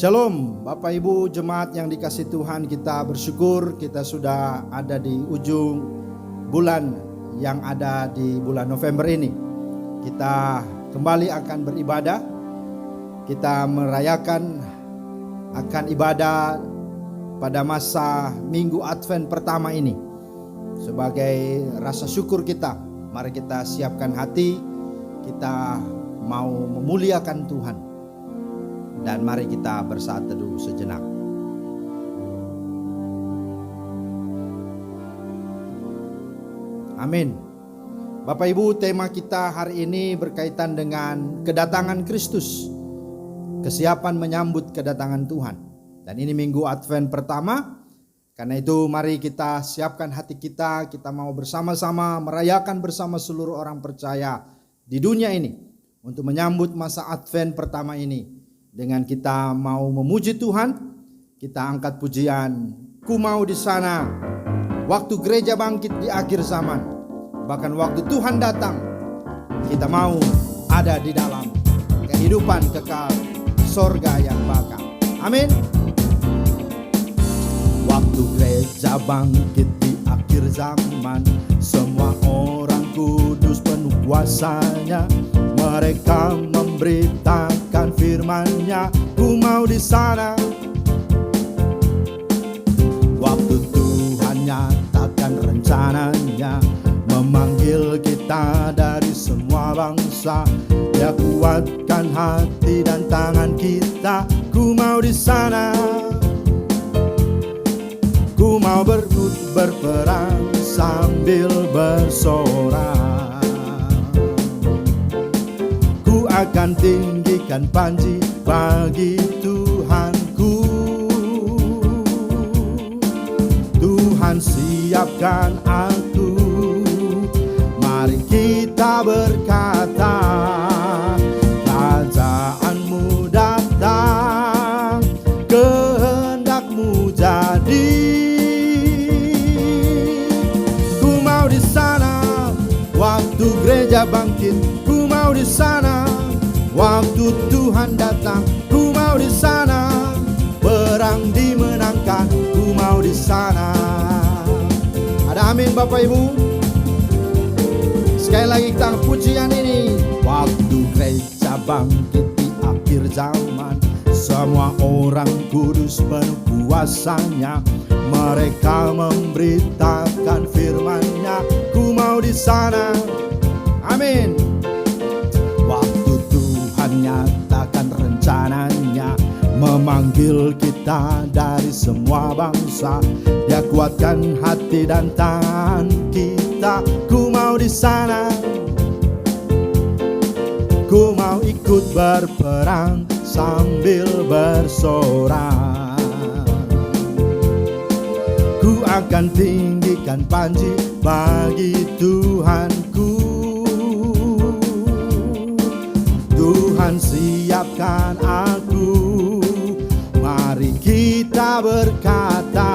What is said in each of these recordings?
Shalom Bapak Ibu jemaat yang dikasih Tuhan, kita bersyukur kita sudah ada di ujung bulan yang ada di bulan November ini. Kita kembali akan beribadah, kita merayakan akan ibadah pada masa Minggu Advent pertama ini. Sebagai rasa syukur kita, mari kita siapkan hati, kita mau memuliakan Tuhan. Dan mari kita bersaat teduh sejenak. Amin. Bapak Ibu, tema kita hari ini berkaitan dengan kedatangan Kristus. Kesiapan menyambut kedatangan Tuhan. Dan ini Minggu Advent pertama. Karena itu mari kita siapkan hati kita. Kita mau bersama-sama merayakan bersama seluruh orang percaya di dunia ini. Untuk menyambut masa Advent pertama ini. Dengan kita mau memuji Tuhan, kita angkat pujian, ku mau di sana, waktu gereja bangkit di akhir zaman, bahkan waktu Tuhan datang, kita mau ada di dalam kehidupan kekal sorga yang bakal. Amin. Waktu gereja bangkit di akhir zaman, semua orang kudus penuh kuasanya. Mereka memberitakan firman-Nya, ku mau di sana. Waktu Tuhan nyatakan rencananya, memanggil kita dari semua bangsa. Dia kuatkan hati dan tangan kita, ku mau di sana. Ku mau berperang sambil bersorak. Akan tinggikan panji bagi Tuhanku. Tuhan siapkan aku, mari kita berkata, Kerajaan-Mu datang, kehendak-Mu jadi. Ku mau di sana, waktu gereja bangkit, ku mau di sana. Waktu Tuhan datang, ku mau di sana. Perang dimenangkan, ku mau di sana. Ada amin Bapak Ibu? Sekali lagi kita pujian ini. Waktu gereja bangkit di akhir zaman, semua orang kudus penuh kuasanya. Mereka memberitakan firman-Nya, ku mau di sana. Amin. Nyatakan rencananya, memanggil kita dari semua bangsa. Dia kuatkan hati dan tangan kita, ku mau di sana. Ku mau ikut berperang sambil bersorak. Ku akan tinggikan panji bagi Tuhanku. Tuhan siapkan aku, mari kita berkata,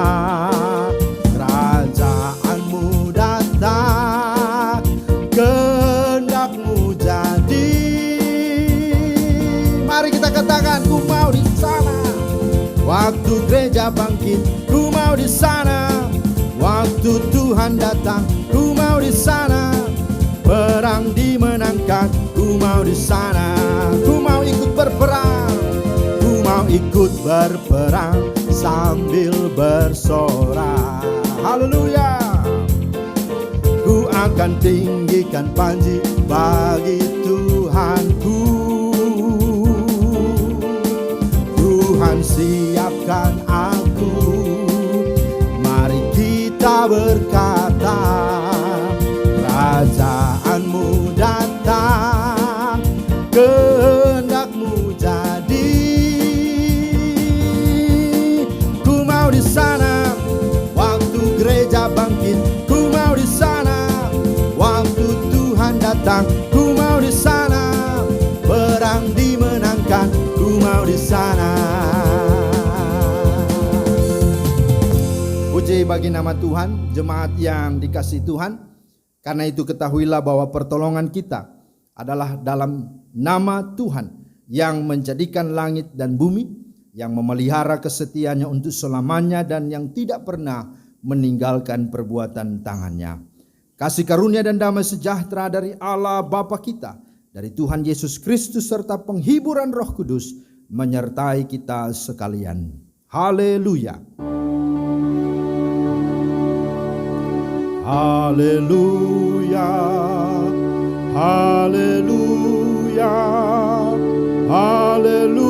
Kerajaan-Mu datang, kehendak-Mu jadi. Mari kita katakan, ku mau di sana. Waktu gereja bangkit, ku mau di sana. Waktu Tuhan datang, ku mau di sana. Perang dimenangkan, ku mau di sana. Ku mau ikut berperang, ku mau ikut berperang sambil bersorak. Haleluya. Ku akan tinggikan panji bagi Tuhanku. Tuhan siapkan aku, mari kita berkata, Kerajaan-Mu datang, kehendak-Mu jadi. Ku mau di sana, waktu gereja bangkit, ku mau di sana. Waktu Tuhan datang, ku mau di sana. Perang dimenangkan, ku mau di sana. Puji bagi nama Tuhan, jemaat yang dikasihi Tuhan. Karena itu ketahuilah bahwa pertolongan kita adalah dalam nama Tuhan yang menjadikan langit dan bumi, yang memelihara kesetiaannya untuk selamanya dan yang tidak pernah meninggalkan perbuatan tangannya. Kasih karunia dan damai sejahtera dari Allah Bapa kita, dari Tuhan Yesus Kristus serta penghiburan Roh Kudus menyertai kita sekalian. Haleluya. Haleluya. Haleluya. Haleluya.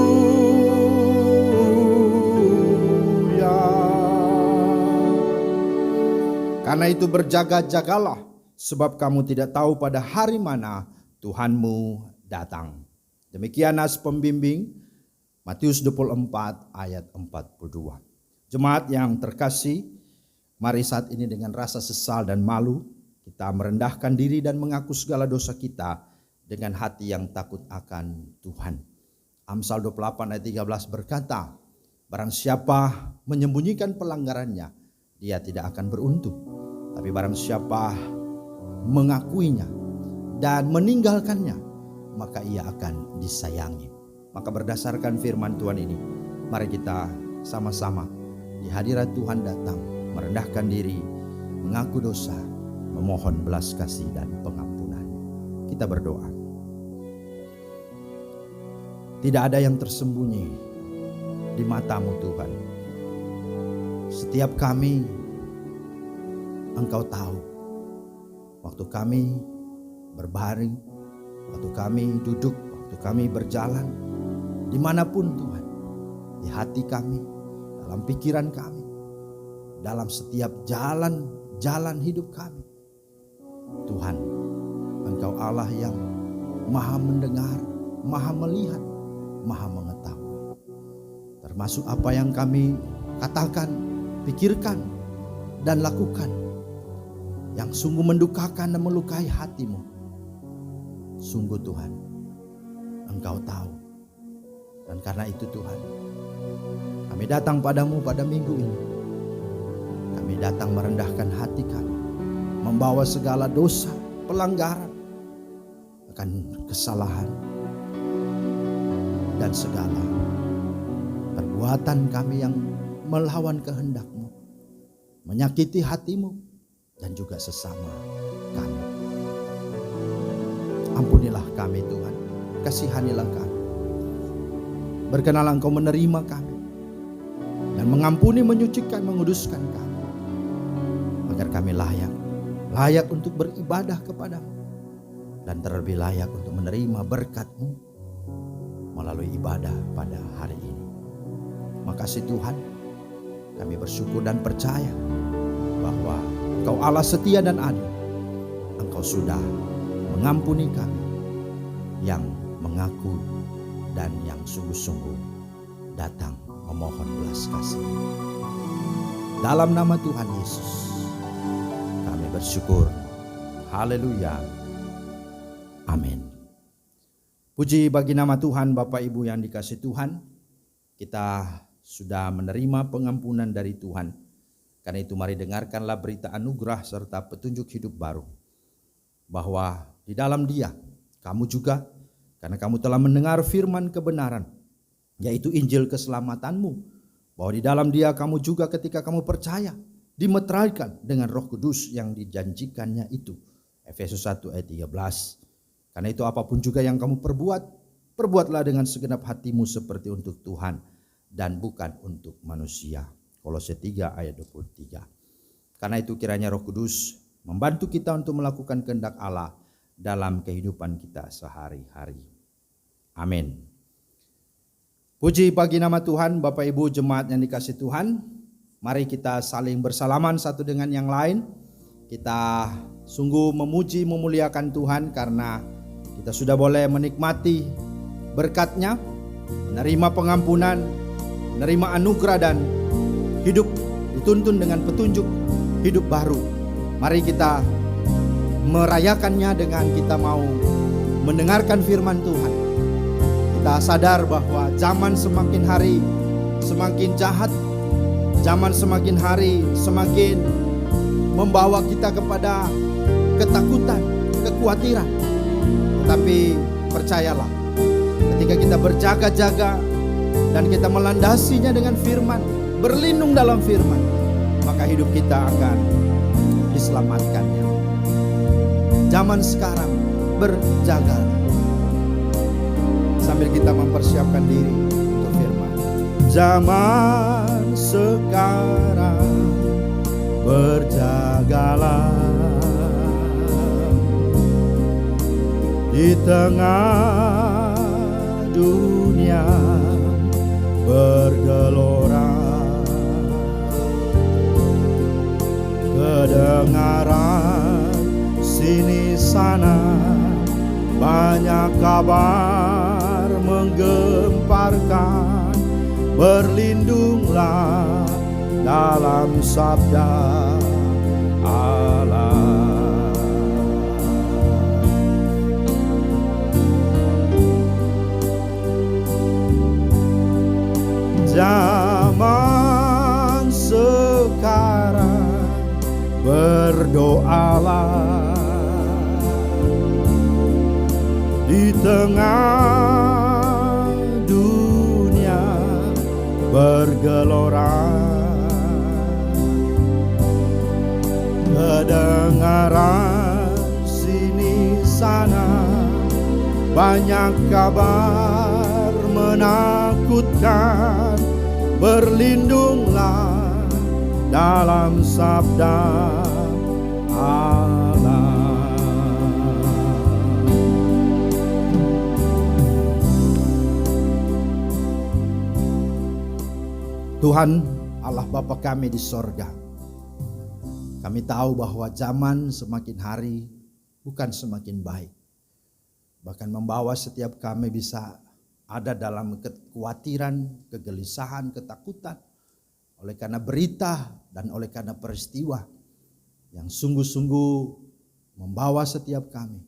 Karena itu berjaga-jagalah, sebab kamu tidak tahu pada hari mana Tuhanmu datang. Demikian nas pembimbing Matius 24 ayat 42. Jemaat yang terkasih, mari saat ini dengan rasa sesal dan malu kita merendahkan diri dan mengaku segala dosa kita dengan hati yang takut akan Tuhan. Amsal 28 ayat 13 berkata, barang siapa menyembunyikan pelanggarannya, dia tidak akan beruntung. Tapi barang siapa mengakuinya dan meninggalkannya, maka ia akan disayangi. Maka berdasarkan firman Tuhan ini, mari kita sama-sama di hadirat Tuhan datang, merendahkan diri, mengaku dosa, memohon belas kasih dan pengampunan. Kita berdoa. Tidak ada yang tersembunyi di mata-Mu Tuhan. Setiap kami Engkau tahu. Waktu kami berbaring, waktu kami duduk, waktu kami berjalan, dimanapun Tuhan, di hati kami, dalam pikiran kami, dalam setiap jalan hidup kami. Tuhan, Engkau Allah yang Maha mendengar, Maha melihat, Maha mengetahui. Termasuk apa yang kami katakan, pikirkan, dan lakukan, yang sungguh mendukakan dan melukai hati-Mu. Sungguh Tuhan, Engkau tahu. Dan karena itu Tuhan, kami datang padamu pada minggu ini. Kami datang merendahkan hati kami, membawa segala dosa, pelanggaran, akan kesalahan, dan segala perbuatan kami yang melawan kehendak-Mu, menyakiti hati-Mu, dan juga sesama kami. Ampunilah kami Tuhan, kasihanilah kami. Berkenalah Engkau menerima kami dan mengampuni, menyucikan, menguduskan kami, agar kami layak untuk beribadah kepadamu, dan terlebih layak untuk menerima berkat-Mu melalui ibadah pada hari ini. Makasih Tuhan, kami bersyukur dan percaya bahwa Engkau Allah setia dan adil. Engkau sudah mengampuni kami yang mengaku dan yang sungguh-sungguh datang memohon belas kasih. Dalam nama Tuhan Yesus kami bersyukur. Haleluya. Amin. Puji bagi nama Tuhan. Bapak Ibu yang dikasihi Tuhan, kita sudah menerima pengampunan dari Tuhan. Karena itu mari dengarkanlah berita anugerah serta petunjuk hidup baru. Bahwa di dalam Dia kamu juga, karena kamu telah mendengar firman kebenaran, yaitu Injil keselamatanmu. Bahwa di dalam Dia kamu juga ketika kamu percaya, dimeteraikan dengan Roh Kudus yang dijanjikannya itu. Efesus 1 ayat 13. Karena itu apapun juga yang kamu perbuat, perbuatlah dengan segenap hatimu seperti untuk Tuhan dan bukan untuk manusia. Kolose 3 ayat 23. Karena itu kiranya Roh Kudus membantu kita untuk melakukan kehendak Allah dalam kehidupan kita sehari-hari. Amin. Puji bagi nama Tuhan. Bapak Ibu jemaat yang dikasihi Tuhan, mari kita saling bersalaman satu dengan yang lain. Kita sungguh memuji memuliakan Tuhan karena kita sudah boleh menikmati berkat-Nya, menerima pengampunan, menerima anugerah, dan hidup dituntun dengan petunjuk hidup baru. Mari kita merayakannya dengan kita mau mendengarkan firman Tuhan. Kita sadar bahwa zaman semakin hari semakin jahat. Zaman semakin hari semakin membawa kita kepada ketakutan, kekhawatiran. Tetapi percayalah, ketika kita berjaga-jaga dan kita melandasinya dengan firman, berlindung dalam firman, maka hidup kita akan diselamatkannya. Zaman sekarang berjaga sambil kita mempersiapkan diri untuk firman. Zaman sekarang berjagalah, di tengah dunia bergelora, kedengaran sini sana banyak kabar menggemparkan. Berlindunglah dalam sabda Allah. Zaman sekarang berdoalah, di tengah dunia bergelora, kedengaran sini sana banyak kabar menakutkan. Berlindunglah dalam sabda Allah. Tuhan Allah Bapa kami di sorga, kami tahu bahwa zaman semakin hari bukan semakin baik, bahkan membawa setiap kami bisa ada dalam kekhawatiran, kegelisahan, ketakutan oleh karena berita dan oleh karena peristiwa yang sungguh-sungguh membawa setiap kami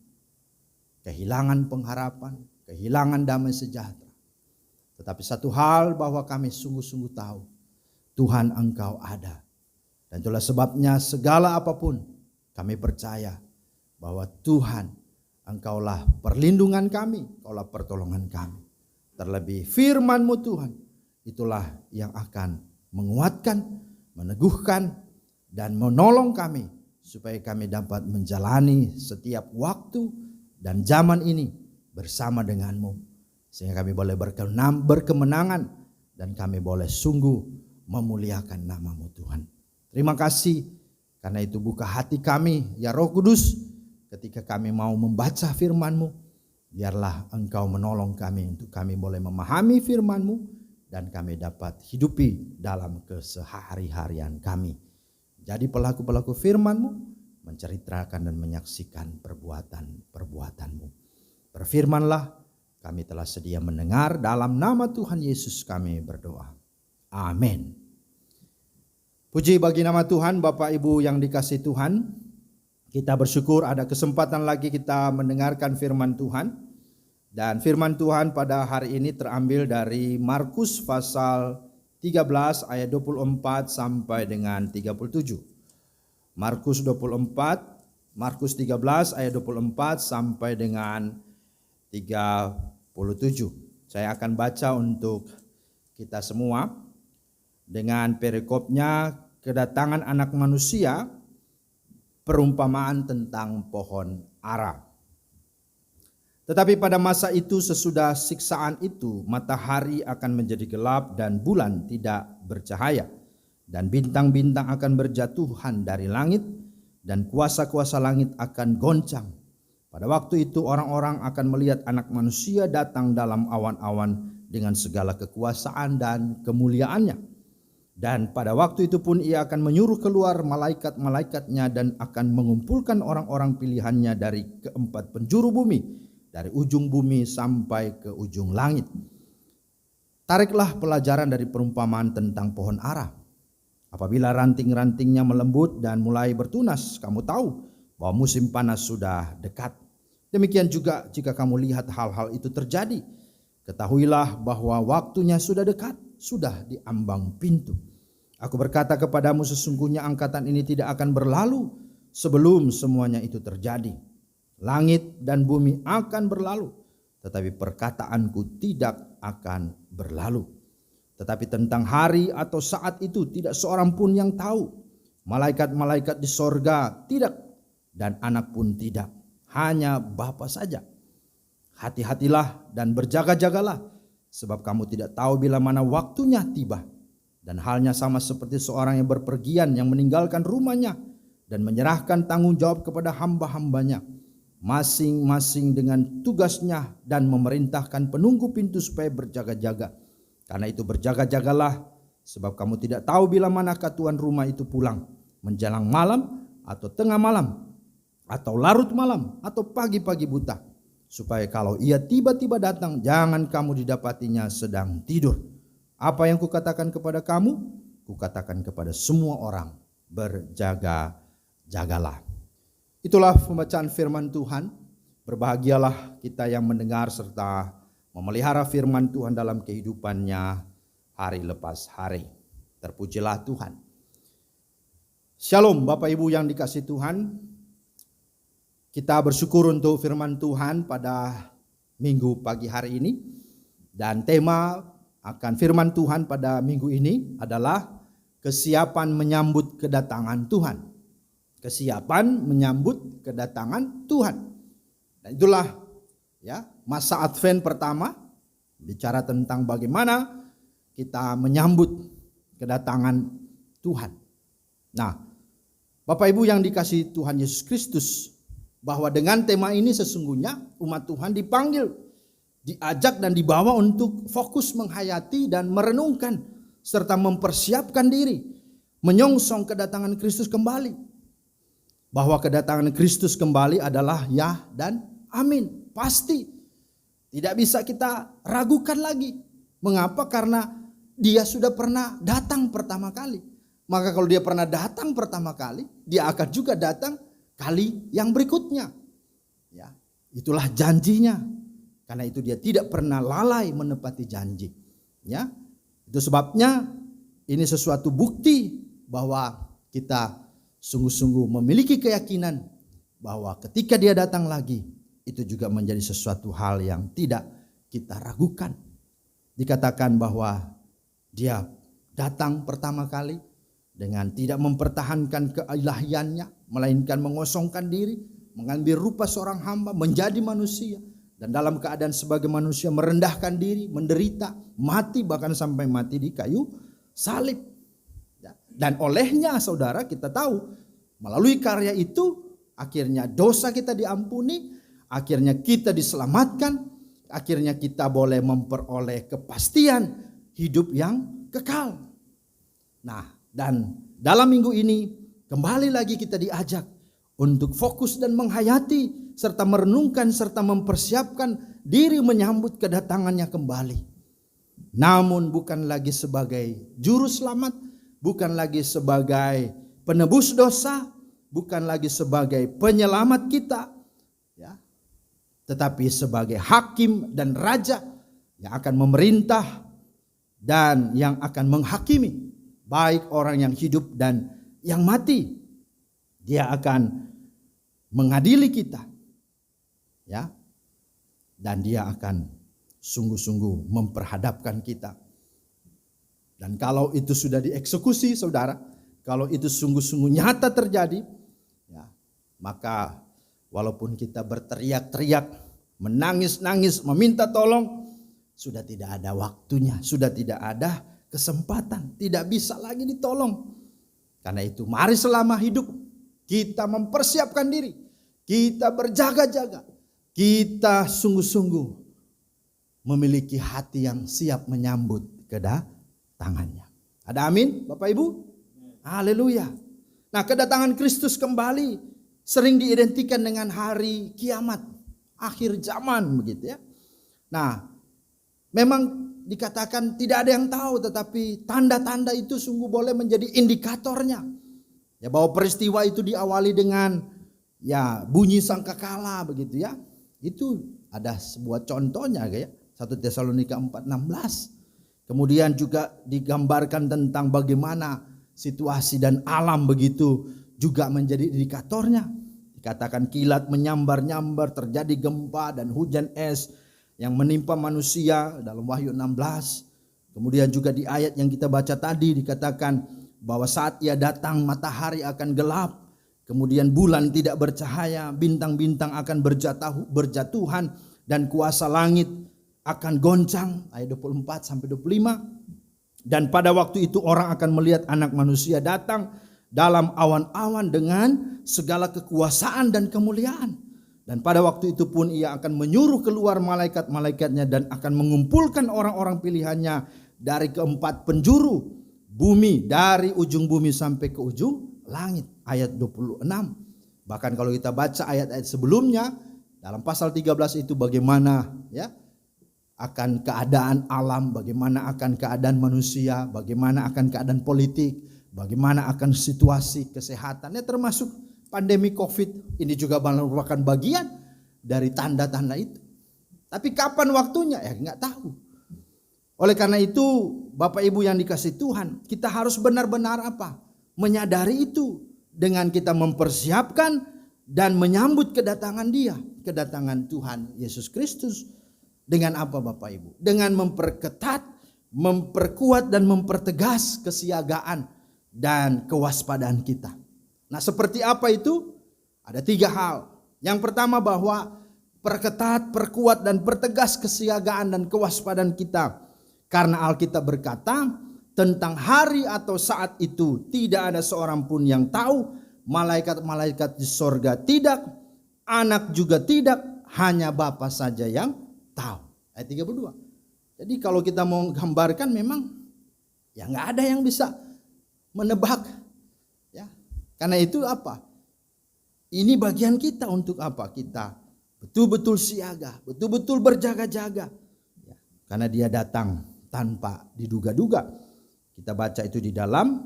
kehilangan pengharapan, kehilangan damai sejahtera. Tetapi satu hal bahwa kami sungguh-sungguh tahu, Tuhan Engkau ada. Dan itulah sebabnya segala apapun kami percaya bahwa Tuhan Engkaulah perlindungan kami, Engkaulah pertolongan kami. Terlebih firman-Mu Tuhan, itulah yang akan menguatkan, meneguhkan, dan menolong kami supaya kami dapat menjalani setiap waktu dan zaman ini bersama dengan-Mu. Sehingga kami boleh berkemenangan dan kami boleh sungguh memuliakan nama-Mu Tuhan. Terima kasih karena itu buka hati kami ya Roh Kudus ketika kami mau membaca firman-Mu. Biarlah Engkau menolong kami untuk kami boleh memahami firman-Mu dan kami dapat hidupi dalam kesehari-harian kami. Jadi pelaku-pelaku firman-Mu menceritakan dan menyaksikan perbuatan-perbuatan-Mu. Berfirmanlah, kami telah sedia mendengar, dalam nama Tuhan Yesus kami berdoa. Amin. Puji bagi nama Tuhan. Bapak Ibu yang dikasihi Tuhan, kita bersyukur ada kesempatan lagi kita mendengarkan firman Tuhan. Dan firman Tuhan pada hari ini terambil dari Markus pasal 13 ayat 24 sampai dengan 37. Markus 13 ayat 24 sampai dengan 37. Saya akan baca untuk kita semua dengan perikopnya, kedatangan Anak Manusia, perumpamaan tentang pohon ara. Tetapi pada masa itu sesudah siksaan itu, matahari akan menjadi gelap dan bulan tidak bercahaya, dan bintang-bintang akan berjatuhan dari langit, dan kuasa-kuasa langit akan goncang. Pada waktu itu orang-orang akan melihat Anak Manusia datang dalam awan-awan dengan segala kekuasaan dan kemuliaannya. Dan pada waktu itu pun ia akan menyuruh keluar malaikat-malaikatnya dan akan mengumpulkan orang-orang pilihannya dari keempat penjuru bumi, dari ujung bumi sampai ke ujung langit. Tariklah pelajaran dari perumpamaan tentang pohon ara. Apabila ranting-rantingnya melembut dan mulai bertunas, kamu tahu bahwa musim panas sudah dekat. Demikian juga jika kamu lihat hal-hal itu terjadi, ketahuilah bahwa waktunya sudah dekat, sudah di ambang pintu. Aku berkata kepadamu, sesungguhnya angkatan ini tidak akan berlalu sebelum semuanya itu terjadi. Langit dan bumi akan berlalu, tetapi perkataanku tidak akan berlalu. Tetapi tentang hari atau saat itu tidak seorang pun yang tahu. Malaikat-malaikat di sorga tidak, dan anak pun tidak. Hanya Bapa saja. Hati-hatilah dan berjaga-jagalah, sebab kamu tidak tahu bila mana waktunya tiba. Dan halnya sama seperti seorang yang berpergian, yang meninggalkan rumahnya dan menyerahkan tanggung jawab kepada hamba-hambanya, masing-masing dengan tugasnya, dan memerintahkan penunggu pintu supaya berjaga-jaga. Karena itu berjaga-jagalah, sebab kamu tidak tahu bila manakah tuan rumah itu pulang, menjelang malam atau tengah malam, atau larut malam, atau pagi-pagi buta, supaya kalau ia tiba-tiba datang, jangan kamu didapatinya sedang tidur. Apa yang kukatakan kepada kamu, kukatakan kepada semua orang, berjaga-jagalah. Itulah pembacaan firman Tuhan. Berbahagialah kita yang mendengar serta memelihara firman Tuhan dalam kehidupannya hari lepas hari. Terpujilah Tuhan. Shalom Bapak Ibu yang dikasihi Tuhan. Kita bersyukur untuk firman Tuhan pada minggu pagi hari ini. Dan tema akan firman Tuhan pada minggu ini adalah kesiapan menyambut kedatangan Tuhan. Kesiapan menyambut kedatangan Tuhan. Dan itulah ya masa Advent pertama, bicara tentang bagaimana kita menyambut kedatangan Tuhan. Nah, Bapak Ibu yang dikasihi Tuhan Yesus Kristus, bahwa dengan tema ini sesungguhnya umat Tuhan dipanggil, diajak dan dibawa untuk fokus menghayati dan merenungkan serta mempersiapkan diri menyongsong kedatangan Kristus kembali. Bahwa kedatangan Kristus kembali adalah ya dan amin, pasti. Tidak bisa kita ragukan lagi. Mengapa? Karena dia sudah pernah datang pertama kali. Maka kalau dia pernah datang pertama kali, dia akan juga datang kali yang berikutnya. Ya, itulah janjinya. Karena itu dia tidak pernah lalai menepati janji. Ya, itu sebabnya ini sesuatu bukti bahwa kita sungguh-sungguh memiliki keyakinan bahwa ketika dia datang lagi, itu juga menjadi sesuatu hal yang tidak kita ragukan. Dikatakan bahwa dia datang pertama kali dengan tidak mempertahankan keilahiannya, melainkan mengosongkan diri, mengambil rupa seorang hamba, menjadi manusia, dan dalam keadaan sebagai manusia merendahkan diri, menderita, mati, bahkan sampai mati di kayu salib. Dan olehnya saudara kita tahu, melalui karya itu akhirnya dosa kita diampuni, akhirnya kita diselamatkan, akhirnya kita boleh memperoleh kepastian hidup yang kekal. Nah, dan dalam minggu ini kembali lagi kita diajak untuk fokus dan menghayati serta merenungkan serta mempersiapkan diri menyambut kedatangannya kembali. Namun bukan lagi sebagai juru selamat, bukan lagi sebagai penebus dosa, bukan lagi sebagai penyelamat kita, ya, tetapi sebagai hakim dan raja yang akan memerintah dan yang akan menghakimi baik orang yang hidup dan yang mati. Dia akan mengadili kita, ya, dan dia akan sungguh-sungguh memperhadapkan kita. Dan kalau itu sudah dieksekusi, saudara, kalau itu sungguh-sungguh nyata terjadi, ya, maka walaupun kita berteriak-teriak, menangis-nangis, meminta tolong, sudah tidak ada waktunya, sudah tidak ada kesempatan, tidak bisa lagi ditolong. Karena itu mari selama hidup kita mempersiapkan diri, kita berjaga-jaga, kita sungguh-sungguh memiliki hati yang siap menyambut kedatangannya. Ada amin Bapak Ibu? Haleluya. Nah, kedatangan Kristus kembali sering diidentikan dengan hari kiamat, akhir zaman begitu ya. Nah, memang dikatakan tidak ada yang tahu, tetapi tanda-tanda itu sungguh boleh menjadi indikatornya. Ya, bahwa peristiwa itu diawali dengan ya bunyi sangkakala begitu ya. Itu ada sebuah contohnya ya, 1 Tesalonika 4:16. Kemudian juga digambarkan tentang bagaimana situasi dan alam begitu juga menjadi indikatornya. Dikatakan kilat menyambar-nyambar, terjadi gempa dan hujan es yang menimpa manusia dalam Wahyu 16. Kemudian juga di ayat yang kita baca tadi dikatakan bahwa saat ia datang matahari akan gelap, kemudian bulan tidak bercahaya, bintang-bintang akan berjatuhan, dan kuasa langit akan goncang. Ayat 24 sampai 25. Dan pada waktu itu orang akan melihat Anak Manusia datang dalam awan-awan dengan segala kekuasaan dan kemuliaan. Dan pada waktu itu pun ia akan menyuruh keluar malaikat-malaikatnya dan akan mengumpulkan orang-orang pilihannya dari keempat penjuru bumi, dari ujung bumi sampai ke ujung langit. Ayat 26. Bahkan kalau kita baca ayat-ayat sebelumnya, dalam pasal 13 itu bagaimana ya akan keadaan alam, bagaimana akan keadaan manusia, bagaimana akan keadaan politik, bagaimana akan situasi kesehatannya, termasuk pandemi COVID ini juga merupakan bagian dari tanda-tanda itu. Tapi kapan waktunya? Ya nggak tahu. Oleh karena itu, Bapak Ibu yang dikasihi Tuhan, kita harus benar-benar apa? Menyadari itu dengan kita mempersiapkan dan menyambut kedatangan Dia, kedatangan Tuhan Yesus Kristus. Dengan apa Bapak Ibu? Dengan memperketat, memperkuat dan mempertegas kesiagaan dan kewaspadaan kita. Nah, seperti apa itu? Ada 3 hal. Yang pertama bahwa perketat, perkuat dan pertegas kesiagaan dan kewaspadaan kita. Karena Alkitab berkata tentang hari atau saat itu tidak ada seorang pun yang tahu, malaikat-malaikat di sorga tidak, anak juga tidak, hanya Bapa saja yang tahu. Ayat 32. Jadi kalau kita mau gambarkan memang ya nggak ada yang bisa menebak. Ya. Karena itu apa? Ini bagian kita untuk apa? Kita betul-betul siaga, betul-betul berjaga-jaga. Ya. Karena Dia datang tanpa diduga-duga. Kita baca itu di dalam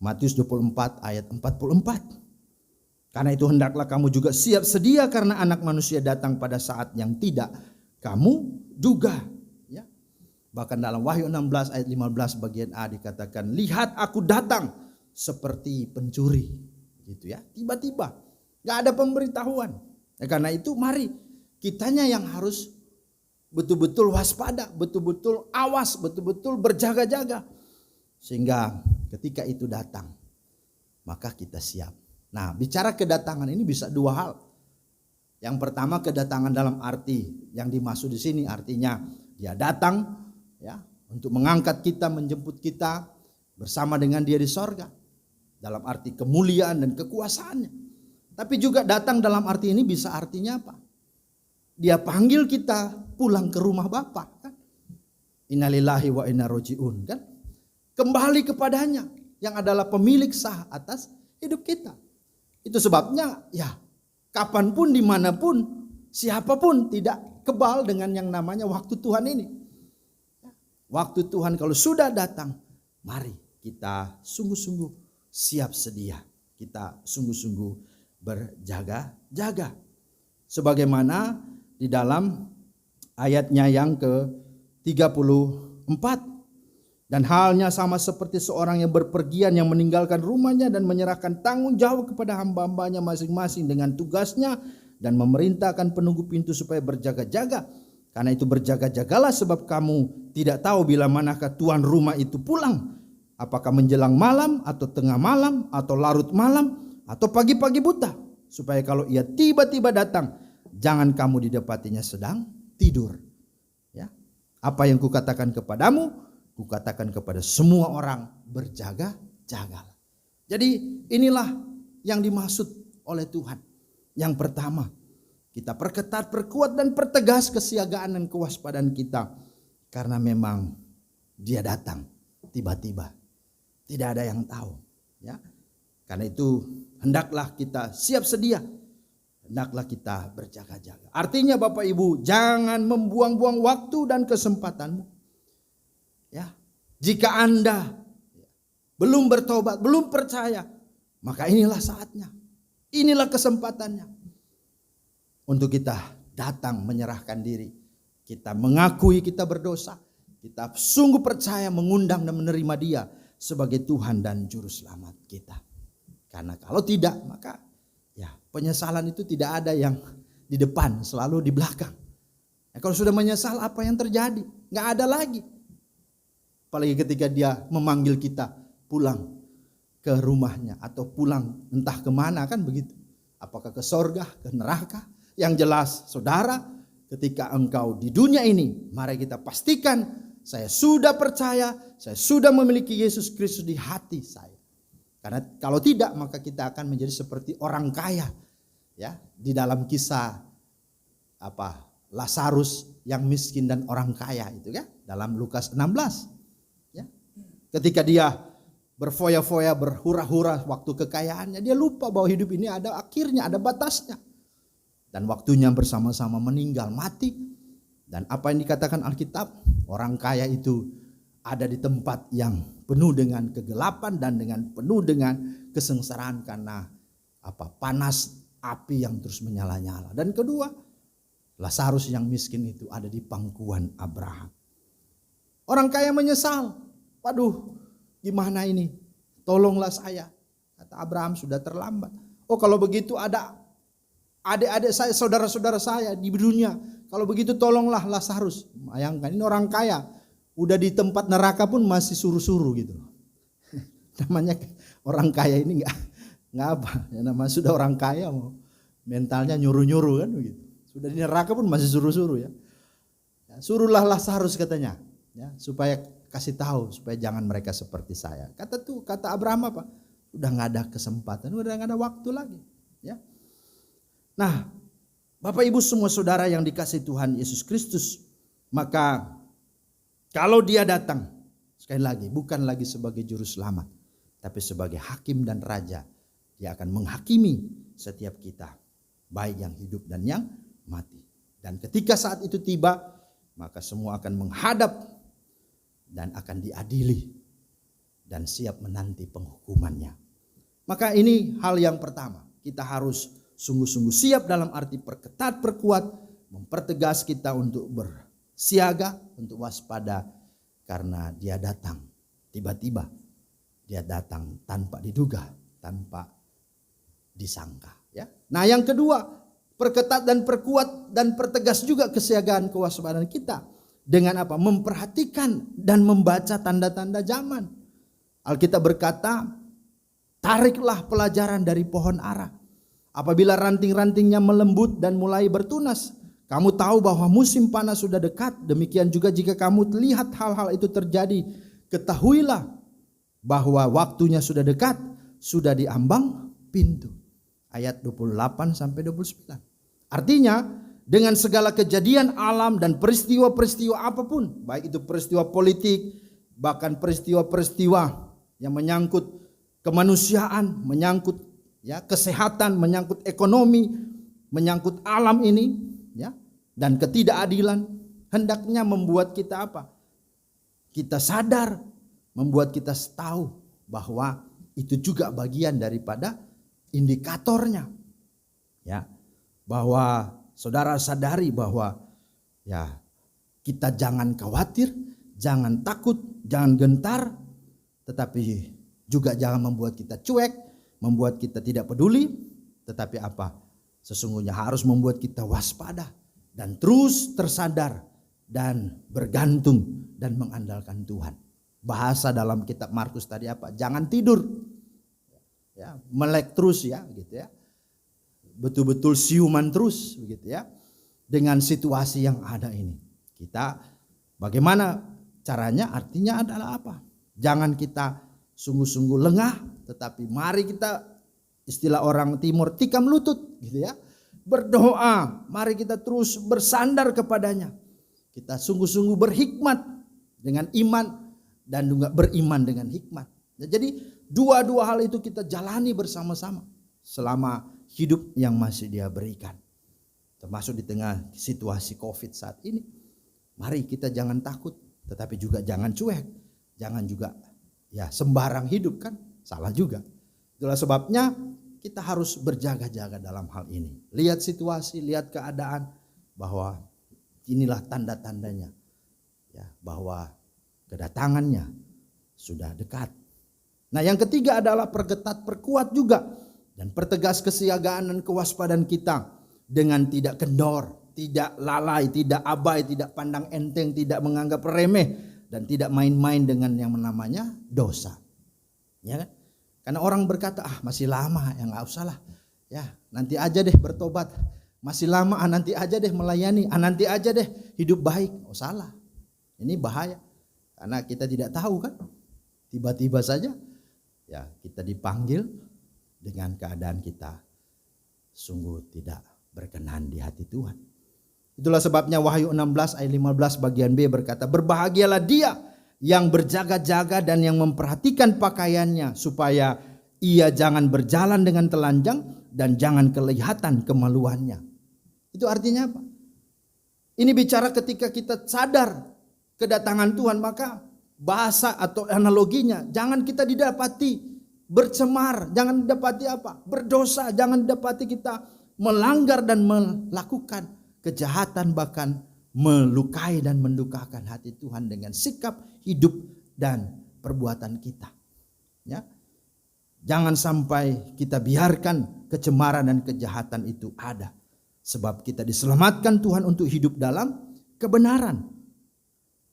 Matius 24 ayat 44. Karena itu hendaklah kamu juga siap sedia karena Anak Manusia datang pada saat yang tidak kamu duga. Ya. Bahkan dalam Wahyu 16 ayat 15 bagian A dikatakan, lihat aku datang seperti pencuri. Gitu ya. Tiba-tiba. Gak ada pemberitahuan. Ya, karena itu mari kitanya yang harus betul-betul waspada, betul-betul awas, betul-betul berjaga-jaga. Sehingga ketika itu datang, maka kita siap. Nah, bicara kedatangan ini bisa 2 hal. Yang pertama kedatangan dalam arti yang dimaksud di sini artinya Dia datang ya untuk mengangkat kita, menjemput kita bersama dengan Dia di sorga. Dalam arti kemuliaan dan kekuasaannya. Tapi juga datang dalam arti ini bisa artinya apa? Dia panggil kita pulang ke rumah Bapa kan? Innalillahi wa inna roji'un kan? Kembali kepadanya yang adalah pemilik sah atas hidup kita. Itu sebabnya ya kapanpun dimanapun siapapun tidak kebal dengan yang namanya waktu Tuhan ini. Waktu Tuhan kalau sudah datang, mari kita sungguh-sungguh siap sedia. Kita sungguh-sungguh berjaga-jaga. Sebagaimana di dalam ayatnya yang ke-34. Dan halnya sama seperti seorang yang berpergian yang meninggalkan rumahnya dan menyerahkan tanggung jawab kepada hamba-hambanya masing-masing dengan tugasnya dan memerintahkan penunggu pintu supaya berjaga-jaga. Karena itu berjaga-jagalah sebab kamu tidak tahu bila manakah tuan rumah itu pulang. Apakah menjelang malam atau tengah malam atau larut malam atau pagi-pagi buta. Supaya kalau ia tiba-tiba datang, jangan kamu didapatinya sedang tidur. Ya. Apa yang kukatakan kepadamu, kukatakan kepada semua orang, berjaga-jaga. Jadi inilah yang dimaksud oleh Tuhan. Yang pertama, kita perketat, perkuat dan pertegas kesiagaan dan kewaspadaan kita. Karena memang Dia datang tiba-tiba. Tidak ada yang tahu. Ya. Karena itu hendaklah kita siap sedia. Hendaklah kita berjaga-jaga. Artinya Bapak Ibu, jangan membuang-buang waktu dan kesempatanmu. Ya, jika Anda belum bertobat, belum percaya, maka inilah saatnya. Inilah kesempatannya. Untuk kita datang menyerahkan diri. Kita mengakui kita berdosa. Kita sungguh percaya mengundang dan menerima Dia sebagai Tuhan dan Juru Selamat kita. Karena kalau tidak, maka ya penyesalan itu tidak ada yang di depan, selalu di belakang. Ya, kalau sudah menyesal apa yang terjadi? Nggak ada lagi. Apalagi ketika dia memanggil kita pulang ke rumahnya atau pulang entah kemana, kan begitu. Apakah ke sorga, ke neraka. Yang jelas saudara, ketika engkau di dunia ini, mari kita pastikan saya sudah percaya, saya sudah memiliki Yesus Kristus di hati saya. Karena kalau tidak, maka kita akan menjadi seperti orang kaya. Ya, di dalam kisah Lazarus yang miskin dan orang kaya itu ya, dalam Lukas 16. Ya. Ketika dia berfoya-foya, berhura-hura waktu kekayaannya, dia lupa bahwa hidup ini ada akhirnya, ada batasnya. Dan waktunya bersama-sama meninggal, mati. Dan apa yang dikatakan Alkitab, orang kaya itu ada di tempat yang penuh dengan kegelapan dan penuh dengan kesengsaraan karena panas api yang terus menyala-nyala. Dan kedua, Lazarus yang miskin itu ada di pangkuan Abraham. Orang kaya menyesal. Waduh, gimana ini? Tolonglah saya. Kata Abraham, sudah terlambat. Oh, kalau begitu ada adik-adik saya, saudara-saudara saya di dunia. Kalau begitu tolonglah Lazarus. Bayangkan, ini orang kaya. Udah di tempat neraka pun masih suruh-suruh gitu. Namanya orang kaya ini nggak apa. Ya, namanya sudah orang kaya, mentalnya nyuruh-nyuruh kan begitu. Sudah di neraka pun masih suruh-suruh ya. Suruhlah Lazarus katanya. Ya, supaya kasih tahu supaya jangan mereka seperti saya. Kata Abraham apa? Udah nggak ada kesempatan, udah nggak ada waktu lagi. Ya. Nah, Bapak Ibu semua saudara yang dikasihi Tuhan Yesus Kristus, maka kalau dia datang, sekali lagi bukan lagi sebagai juru selamat, tapi sebagai hakim dan raja, dia akan menghakimi setiap kita, baik yang hidup dan yang mati. Dan ketika saat itu tiba, maka semua akan menghadap dan akan diadili dan siap menanti penghukumannya. Maka ini hal yang pertama, kita harus sungguh-sungguh siap dalam arti perketat, perkuat, mempertegas kita untuk bersiaga, untuk waspada karena dia datang tiba-tiba. Dia datang tanpa diduga, tanpa disangka. Ya. Nah, yang kedua, perketat dan perkuat dan pertegas juga kesiagaan kewaspadaan kita dengan apa? Memperhatikan dan membaca tanda-tanda zaman. Alkitab berkata, tariklah pelajaran dari pohon ara. Apabila ranting-rantingnya melembut dan mulai bertunas, kamu tahu bahwa musim panas sudah dekat. Demikian juga jika kamu lihat hal-hal itu terjadi, ketahuilah bahwa waktunya sudah dekat, sudah diambang pintu. Ayat 28 sampai 29. Artinya dengan segala kejadian alam dan peristiwa-peristiwa apapun, baik itu peristiwa politik, bahkan peristiwa-peristiwa yang menyangkut kemanusiaan, menyangkut ya kesehatan, menyangkut ekonomi, menyangkut alam ini, ya, dan ketidakadilan, hendaknya membuat kita apa? Kita sadar, membuat kita tahu bahwa itu juga bagian daripada indikatornya, ya, bahwa saudara sadari bahwa ya kita jangan khawatir, jangan takut, jangan gentar, tetapi juga jangan membuat kita cuek, membuat kita tidak peduli, tetapi apa? Sesungguhnya harus membuat kita waspada dan terus tersadar dan bergantung dan mengandalkan Tuhan. Bahasa dalam kitab Markus tadi apa? Jangan tidur. Ya, melek terus ya gitu ya. Betul-betul siuman terus begitu ya. Dengan situasi yang ada ini. Kita bagaimana caranya? Artinya adalah apa? Jangan kita sungguh-sungguh lengah, tetapi mari kita, istilah orang timur, tikam lutut gitu ya. Berdoa, mari kita terus bersandar kepadanya. Kita sungguh-sungguh berhikmat dengan iman dan juga beriman dengan hikmat. Jadi dua-dua hal itu kita jalani bersama-sama selama hidup yang masih Dia berikan. Termasuk di tengah situasi COVID saat ini. Mari kita jangan takut, tetapi juga jangan cuek. Jangan juga ya sembarang hidup, kan salah juga. Itulah sebabnya kita harus berjaga-jaga dalam hal ini. Lihat situasi, lihat keadaan, bahwa inilah tanda-tandanya ya, bahwa kedatangannya sudah dekat. Nah, yang ketiga adalah perketat, perkuat juga dan pertegas kesiagaan dan kewaspadaan kita dengan tidak kendor, tidak lalai, tidak abai, tidak pandang enteng, tidak menganggap remeh dan tidak main-main dengan yang namanya dosa. Ya kan? Karena orang berkata, masih lama, ya nggak usah lah. Ya, nanti aja deh bertobat. Masih lama, nanti aja deh melayani, nanti aja deh hidup baik. Oh, salah. Ini bahaya. Karena kita tidak tahu kan. Tiba-tiba saja ya kita dipanggil dengan keadaan kita sungguh tidak berkenan di hati Tuhan. Itulah sebabnya Wahyu 16 ayat 15 bagian B berkata, berbahagialah dia yang berjaga-jaga dan yang memperhatikan pakaiannya, supaya ia jangan berjalan dengan telanjang dan jangan kelihatan kemaluannya. Itu artinya apa? Ini bicara ketika kita sadar kedatangan Tuhan, maka bahasa atau analoginya, jangan kita didapati bercemar, jangan didapati apa? Berdosa, jangan didapati kita melanggar dan melakukan kejahatan, bahkan melukai dan mendukakan hati Tuhan dengan sikap hidup dan perbuatan kita. Ya. Jangan sampai kita biarkan kecemaran dan kejahatan itu ada. Sebab kita diselamatkan Tuhan untuk hidup dalam kebenaran.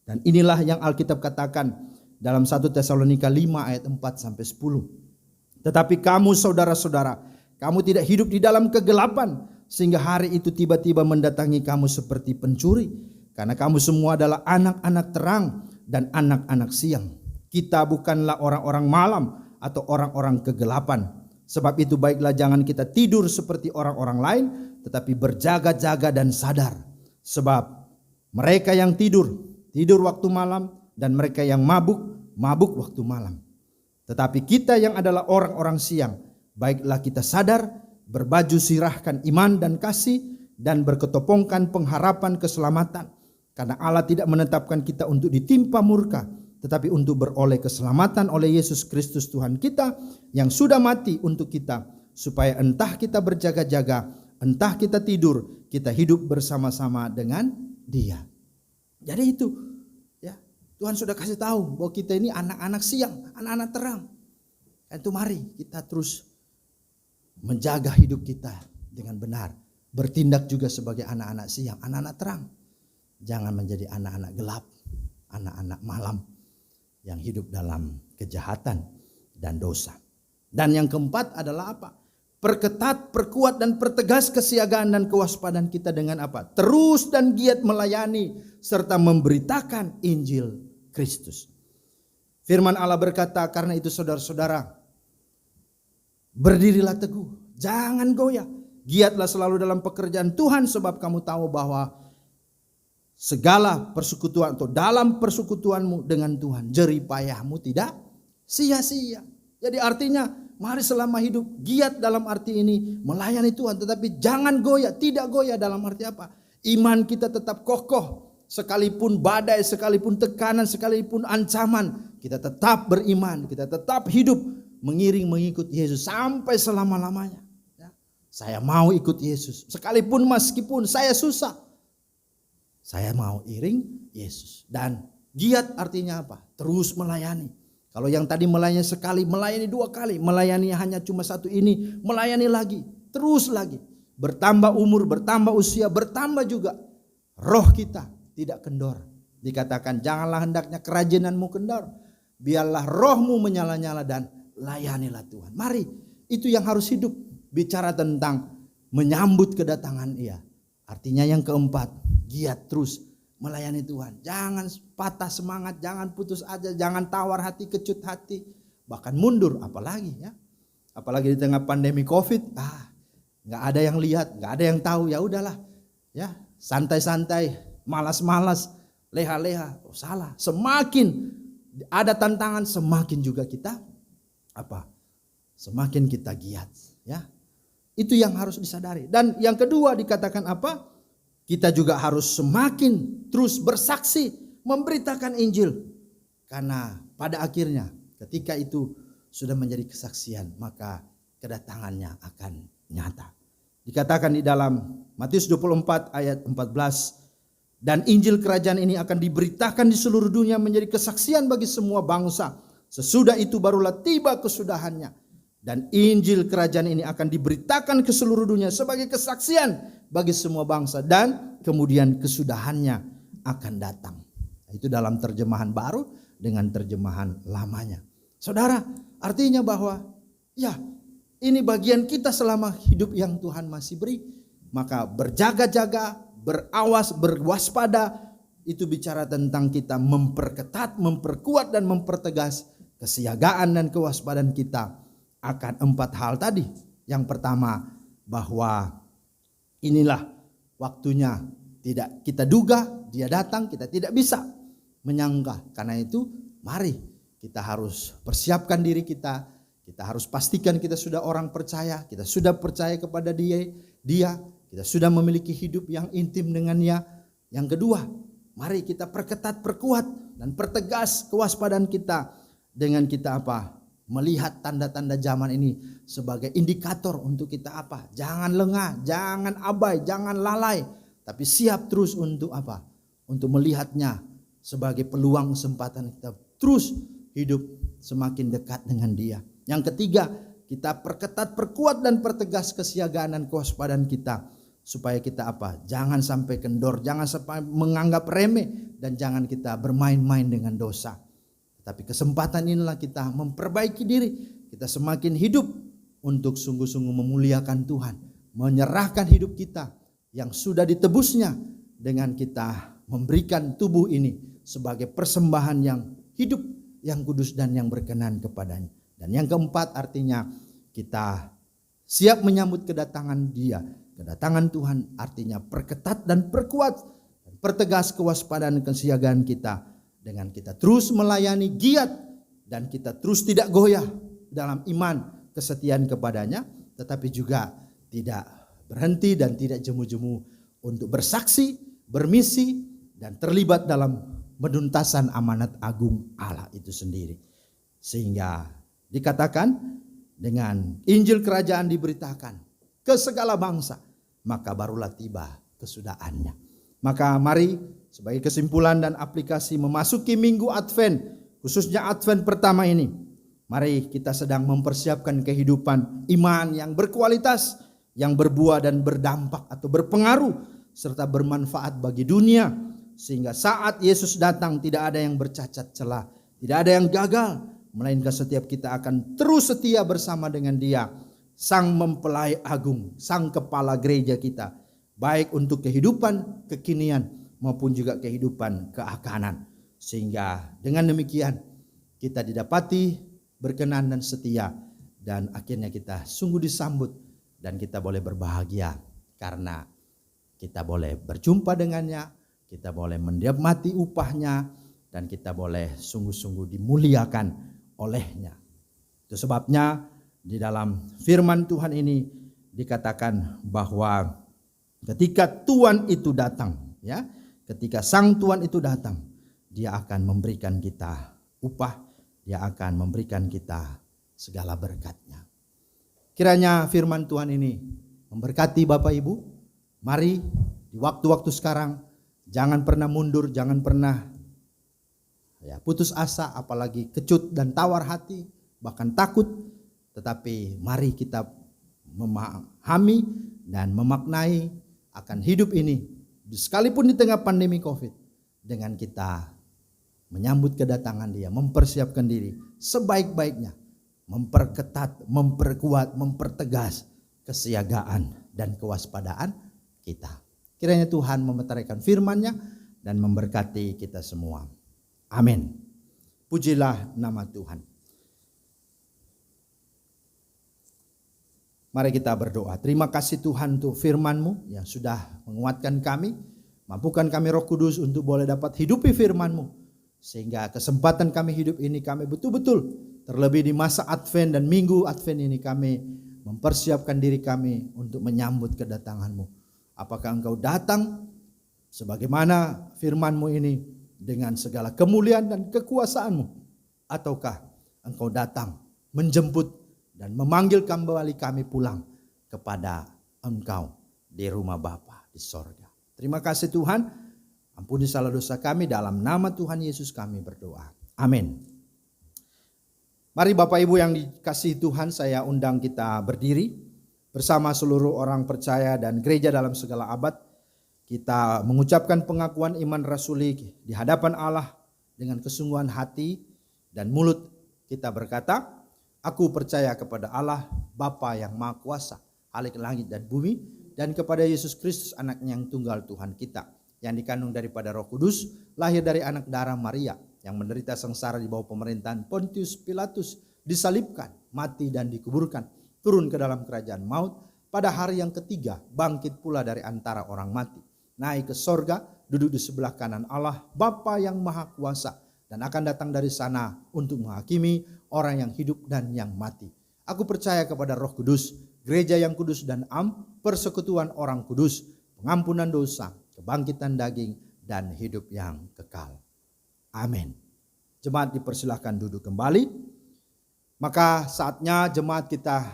Dan inilah yang Alkitab katakan dalam 1 Tesalonika 5 ayat 4 sampai 10. Tetapi kamu saudara-saudara, kamu tidak hidup di dalam kegelapan, sehingga hari itu tiba-tiba mendatangi kamu seperti pencuri. Karena kamu semua adalah anak-anak terang dan anak-anak siang. Kita bukanlah orang-orang malam atau orang-orang kegelapan. Sebab itu baiklah jangan kita tidur seperti orang-orang lain, tetapi berjaga-jaga dan sadar. Sebab mereka yang tidur waktu malam, dan mereka yang mabuk waktu malam. Tetapi kita yang adalah orang-orang siang, baiklah kita sadar, berbaju sirahkan iman dan kasih, dan berketopongkan pengharapan keselamatan. Karena Allah tidak menetapkan kita untuk ditimpa murka, tetapi untuk beroleh keselamatan oleh Yesus Kristus Tuhan kita, yang sudah mati untuk kita, supaya entah kita berjaga-jaga, entah kita tidur, kita hidup bersama-sama dengan Dia. Jadi itu, ya, Tuhan sudah kasih tahu bahwa kita ini anak-anak siang, anak-anak terang. Itu mari kita terus menjaga hidup kita dengan benar, bertindak juga sebagai anak-anak siang, anak-anak terang. Jangan menjadi anak-anak gelap, anak-anak malam yang hidup dalam kejahatan dan dosa. Dan yang keempat adalah apa? Perketat, perkuat dan pertegas kesiagaan dan kewaspadaan kita dengan apa? Terus dan giat melayani serta memberitakan Injil Kristus. Firman Allah berkata, karena itu saudara-saudara, berdirilah teguh, jangan goyah. Giatlah selalu dalam pekerjaan Tuhan, sebab kamu tahu bahwa segala persekutuan atau dalam persekutuanmu dengan Tuhan, jerih payahmu tidak sia-sia. Jadi artinya mari selama hidup giat dalam arti ini melayani Tuhan, tetapi jangan goyah. Tidak goyah dalam arti apa? Iman kita tetap kokoh, sekalipun badai, sekalipun tekanan, sekalipun ancaman, kita tetap beriman, kita tetap hidup mengikut Yesus sampai selama-lamanya. Ya. Saya mau ikut Yesus, sekalipun meskipun saya susah, saya mau iring Yesus. Dan giat artinya apa? Terus melayani. Kalau yang tadi melayani sekali, melayani 2 kali, melayani hanya cuma 1 ini, melayani lagi, terus lagi. Bertambah umur, bertambah usia, bertambah juga roh kita tidak kendor. Dikatakan janganlah hendaknya kerajinanmu kendor, biarlah rohmu menyala-nyala dan layanilah Tuhan. Mari, itu yang harus hidup. Bicara tentang menyambut kedatangan Ia. Artinya yang keempat, giat terus melayani Tuhan. Jangan patah semangat, jangan putus asa, jangan tawar hati, kecut hati, bahkan mundur. Apalagi ya, apalagi di tengah pandemi COVID, nggak ada yang lihat, nggak ada yang tahu. Ya udahlah, ya santai-santai, malas-malas, leha-leha. Oh, salah. Semakin ada tantangan, semakin juga kita semakin kita giat. Ya, itu yang harus disadari. Dan yang kedua dikatakan apa? Kita juga harus semakin terus bersaksi, memberitakan Injil. Karena pada akhirnya ketika itu sudah menjadi kesaksian, maka kedatangannya akan nyata. Dikatakan di dalam Matius 24 ayat 14, dan Injil kerajaan ini akan diberitakan di seluruh dunia menjadi kesaksian bagi semua bangsa. Sesudah itu barulah tiba kesudahannya. Dan Injil kerajaan ini akan diberitakan ke seluruh dunia sebagai kesaksian bagi semua bangsa, dan kemudian kesudahannya akan datang. Itu dalam terjemahan baru dengan terjemahan lamanya. Saudara, artinya bahwa ya ini bagian kita selama hidup yang Tuhan masih beri. Maka berjaga-jaga, berawas, berwaspada, itu bicara tentang kita memperketat, memperkuat dan mempertegas kesiagaan dan kewaspadaan kita akan 4 hal tadi. Yang pertama, bahwa inilah waktunya tidak kita duga, dia datang, kita tidak bisa menyangka. Karena itu mari kita harus persiapkan diri kita. Kita harus pastikan kita sudah orang percaya, kita sudah percaya kepada dia, kita sudah memiliki hidup yang intim dengannya. Yang kedua, mari kita perketat, perkuat dan pertegas kewaspadaan kita dengan kita apa? Melihat tanda-tanda zaman ini sebagai indikator untuk kita apa? Jangan lengah, jangan abai, jangan lalai, tapi siap terus untuk apa? Untuk melihatnya sebagai peluang kesempatan kita terus hidup semakin dekat dengan Dia. Yang ketiga, kita perketat, perkuat dan pertegas kesiagaan dan kewaspadaan kita supaya kita apa? Jangan sampai kendor, jangan sampai menganggap remeh dan jangan kita bermain-main dengan dosa. Tapi kesempatan inilah kita memperbaiki diri. Kita semakin hidup untuk sungguh-sungguh memuliakan Tuhan. Menyerahkan hidup kita yang sudah ditebusnya dengan kita memberikan tubuh ini sebagai persembahan yang hidup, yang kudus dan yang berkenan kepadanya. Dan yang keempat artinya kita siap menyambut kedatangan Dia. Kedatangan Tuhan artinya perketat dan perkuat, pertegas kewaspadaan kesiagaan kita. Dengan kita terus melayani giat dan kita terus tidak goyah dalam iman kesetiaan kepadanya, tetapi juga tidak berhenti dan tidak jemu-jemu untuk bersaksi, bermisi dan terlibat dalam penuntasan amanat agung Allah itu sendiri. Sehingga dikatakan dengan Injil kerajaan diberitakan ke segala bangsa, maka barulah tiba kesudahannya. Maka mari sebagai kesimpulan dan aplikasi memasuki minggu Advent, khususnya Advent pertama ini, mari kita sedang mempersiapkan kehidupan iman yang berkualitas, yang berbuah dan berdampak atau berpengaruh serta bermanfaat bagi dunia, sehingga saat Yesus datang tidak ada yang bercacat celah, tidak ada yang gagal, melainkan setiap kita akan terus setia bersama dengan Dia, Sang Mempelai Agung, Sang Kepala Gereja kita, baik untuk kehidupan kekinian maupun juga kehidupan keakanan. Sehingga dengan demikian kita didapati berkenan dan setia, dan akhirnya kita sungguh disambut dan kita boleh berbahagia karena kita boleh berjumpa dengannya, kita boleh menikmati upahnya, dan kita boleh sungguh-sungguh dimuliakan olehnya. Itu sebabnya di dalam firman Tuhan ini dikatakan bahwa ketika Tuhan itu datang, ya, ketika Sang Tuhan itu datang, Dia akan memberikan kita upah, Dia akan memberikan kita segala berkat-Nya. Kiranya firman Tuhan ini memberkati Bapak Ibu. Mari di waktu-waktu sekarang jangan pernah mundur, jangan pernah putus asa, apalagi kecut dan tawar hati, bahkan takut. Tetapi mari kita memahami dan memaknai akan hidup ini, sekalipun di tengah pandemi COVID, dengan kita menyambut kedatangan Dia, mempersiapkan diri sebaik-baiknya, memperketat, memperkuat, mempertegas kesiagaan dan kewaspadaan kita. Kiranya Tuhan memeteraikan firman-Nya dan memberkati kita semua. Amin. Pujilah nama Tuhan. Mari kita berdoa. Terima kasih Tuhan untuk firman-Mu yang sudah menguatkan kami. Mampukan kami Roh Kudus untuk boleh dapat hidupi firman-Mu. Sehingga kesempatan kami hidup ini kami betul-betul, terlebih di masa Advent dan minggu Advent ini, kami mempersiapkan diri kami untuk menyambut kedatangan-Mu. Apakah Engkau datang sebagaimana firman-Mu ini dengan segala kemuliaan dan kekuasaan-Mu, ataukah Engkau datang menjemput dan memanggil kembali kami pulang kepada Engkau di rumah Bapa di sorga. Terima kasih Tuhan, ampuni salah dosa kami, dalam nama Tuhan Yesus kami berdoa. Amin. Mari Bapak Ibu yang dikasihi Tuhan, saya undang kita berdiri bersama seluruh orang percaya dan gereja dalam segala abad. kita mengucapkan pengakuan iman rasuli di hadapan Allah dengan kesungguhan hati dan mulut kita berkata, aku percaya kepada Allah Bapa yang Maha Kuasa, Khalik langit dan bumi, dan kepada Yesus Kristus anaknya yang tunggal Tuhan kita, yang dikandung daripada Roh Kudus, lahir dari anak darah Maria, yang menderita sengsara di bawah pemerintahan Pontius Pilatus, disalibkan, mati dan dikuburkan, turun ke dalam kerajaan maut, pada hari yang ketiga bangkit pula dari antara orang mati, naik ke sorga, duduk di sebelah kanan Allah Bapa yang Maha Kuasa, dan akan datang dari sana untuk menghakimi orang yang hidup dan yang mati. Aku percaya kepada Roh Kudus, gereja yang kudus dan persekutuan orang kudus, pengampunan dosa, kebangkitan daging, dan hidup yang kekal. Amin. Jemaat dipersilahkan duduk kembali. Maka saatnya jemaat kita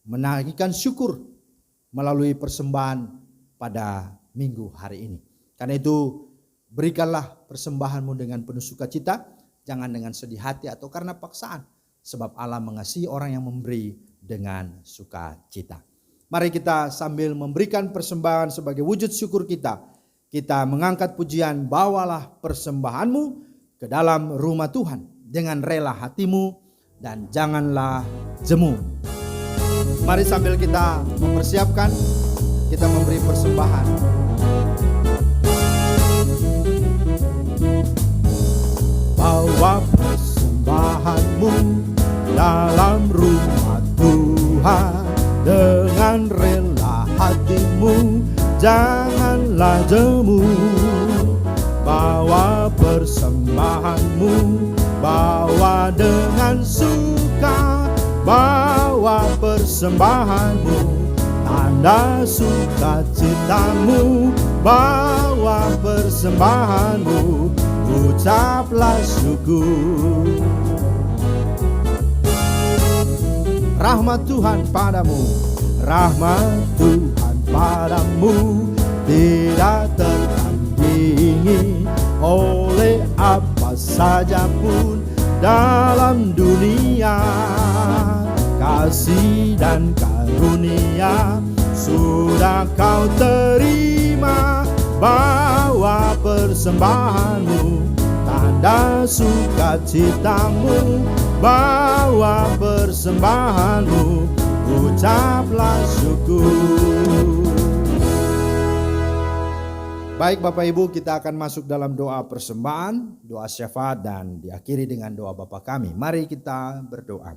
menaikkan syukur melalui persembahan pada minggu hari ini. Karena itu berikanlah persembahanmu dengan penuh sukacita, jangan dengan sedih hati atau karena paksaan, sebab Allah mengasihi orang yang memberi dengan sukacita. Mari kita sambil memberikan persembahan sebagai wujud syukur kita mengangkat pujian, bawalah persembahanmu ke dalam rumah Tuhan dengan rela hatimu dan janganlah jemu. Mari sambil kita mempersiapkan, kita memberi persembahan. Bawa persembahanmu dalam rumah Tuhan dengan rela hatimu, janganlah jemu. Bawa persembahanmu, bawa dengan suka, bawa persembahanmu, tanda sukacitamu, bawa persembahanmu, ucaplah syukur. Rahmat Tuhan padamu, rahmat Tuhan padamu, tidak tertandingi oleh apa saja pun dalam dunia. Kasih dan karunia sudah kau terima, bawa persembahanmu, tanda sukacitamu, bawa persembahanmu, ucaplah syukur. Baik Bapak Ibu, kita akan masuk dalam doa persembahan, doa syafaat, dan diakhiri dengan doa Bapa kami. Mari kita berdoa.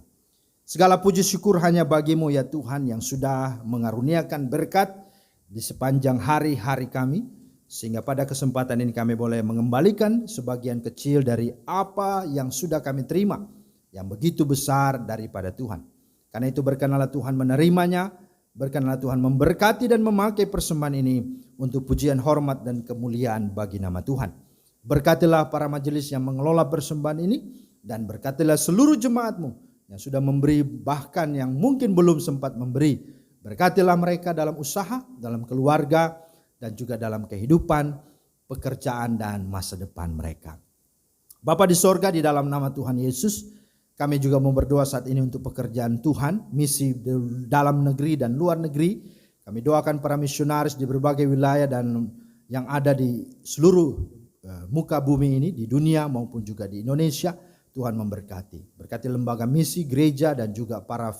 Segala puji syukur hanya bagimu ya Tuhan yang sudah mengaruniakan berkat di sepanjang hari-hari kami, sehingga pada kesempatan ini kami boleh mengembalikan sebagian kecil dari apa yang sudah kami terima, yang begitu besar daripada Tuhan. Karena itu berkenalah Tuhan menerimanya, berkenalah Tuhan memberkati dan memakai persembahan ini untuk pujian, hormat, dan kemuliaan bagi nama Tuhan. Berkatilah para majelis yang mengelola persembahan ini, dan berkatilah seluruh jemaatmu yang sudah memberi, bahkan yang mungkin belum sempat memberi. Berkatilah mereka dalam usaha, dalam keluarga, dan juga dalam kehidupan, pekerjaan, dan masa depan mereka. Bapa di sorga, di dalam nama Tuhan Yesus, kami juga mau berdoa saat ini untuk pekerjaan Tuhan, misi dalam negeri dan luar negeri. Kami doakan para misionaris di berbagai wilayah dan yang ada di seluruh muka bumi ini, di dunia maupun juga di Indonesia. Tuhan memberkati. Berkati lembaga misi, gereja, dan juga para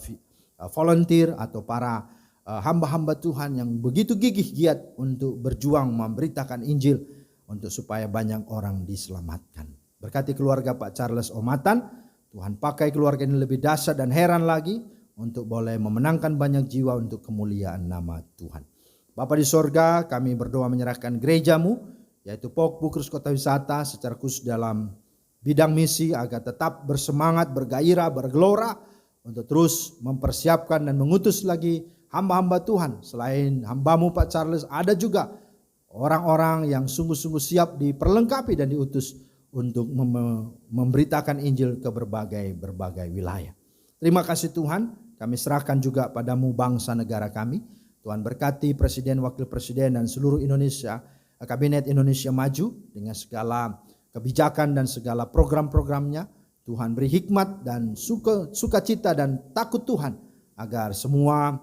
volunteer atau para hamba-hamba Tuhan yang begitu gigih giat untuk berjuang memberitakan Injil untuk supaya banyak orang diselamatkan. Berkati keluarga Pak Charles Omatan. Tuhan pakai keluarga ini lebih dahsyat dan heran lagi untuk boleh memenangkan banyak jiwa untuk kemuliaan nama Tuhan. Bapa di sorga, kami berdoa menyerahkan gerejamu, yaitu POK Bukrus Kota Wisata, secara khusus dalam bidang misi, agar tetap bersemangat, bergairah, bergelora untuk terus mempersiapkan dan mengutus lagi hamba-hamba Tuhan. Selain hambamu Pak Charles, ada juga orang-orang yang sungguh-sungguh siap diperlengkapi dan diutus untuk memberitakan Injil ke berbagai wilayah. Terima kasih Tuhan, kami serahkan juga padamu bangsa negara kami. Tuhan berkati Presiden, Wakil Presiden, dan seluruh Indonesia, Kabinet Indonesia Maju dengan segala kebijakan dan segala program-programnya. Tuhan beri hikmat dan sukacita dan takut Tuhan, agar semua